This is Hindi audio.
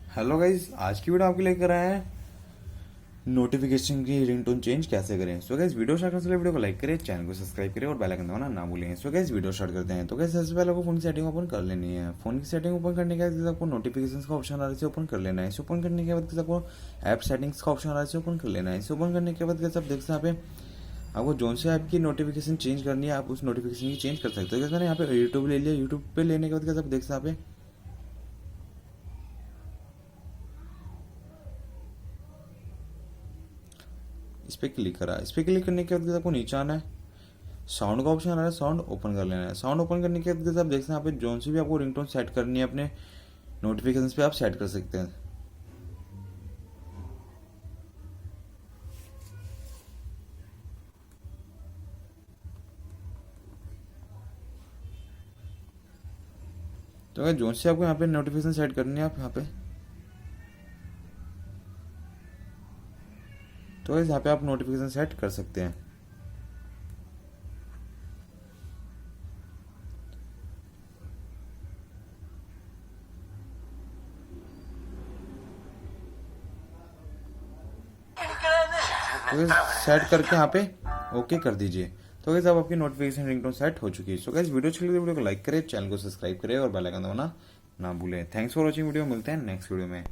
हेलो गाइज, आज की वीडियो आपके लेकर आए हैं नोटिफिकेशन की रिंगटोन चेंज कैसे करें। सो गाइज, वीडियो स्टार्ट करने से पहले वीडियो को लाइक करें, चैनल को सब्सक्राइब करें और बेल आइकन दबाना ना भूलें। सो गाइज, वीडियो स्टार्ट करते हैं। तो गाइज, सबसे पहले आपको फोन की सेटिंग ओपन कर लेनी है। फोन की सेटिंग ओपन करने के बाद आपको नोटिफिकेशन का ऑप्शन आ रहा है, इसे ओपन कर लेना है। इसे ओपन करने के बाद आपको ऐप सेटिंग्स का ऑप्शन आ रहा है, इसे ओपन कर लेना है। इसे ओपन करने के बाद आप देख सकते हैं यहाँ पे आपको जोन से ऐप की नोटिफिकेशन चेंज करनी है, आप उस नोटिफिकेशन की चेंज कर सकते हो। जैसे मैंने यहाँ पे यूट्यूब ले लिया, यूट्यूब पे लेने के बाद आप देख सकते हैं यहाँ पे इस पर क्लिक करा। इस पर क्लिक करने के बाद आपको नीचे आना है, साउंड का ऑप्शन आ रहा है, साउंड ओपन कर लेना है। साउंड ओपन करने के बाद आप देख सकते हैं यहाँ पे जोन सी भी आपको रिंगटोन सेट करनी है अपने नोटिफिकेशन पे आप सेट कर सकते हैं। तो अगर जोन से आपको यहाँ पे नोटिफिकेशन सेट करनी है, आप यहाँ पे तो यहाँ पे आप नोटिफिकेशन सेट कर सकते हैं। तो सेट करके यहाँ पे ओके कर दीजिए। तो गाइस, अब आपकी नोटिफिकेशन रिंगटोन सेट हो चुकी है। सो गाइस, वीडियो अच्छी लगी तो वीडियो को लाइक करें, चैनल को सब्सक्राइब करें और बेल आइकन दबाना ना भूलें। थैंक्स फॉर वॉचिंग वीडियो, मिलते हैं नेक्स्ट वीडियो में।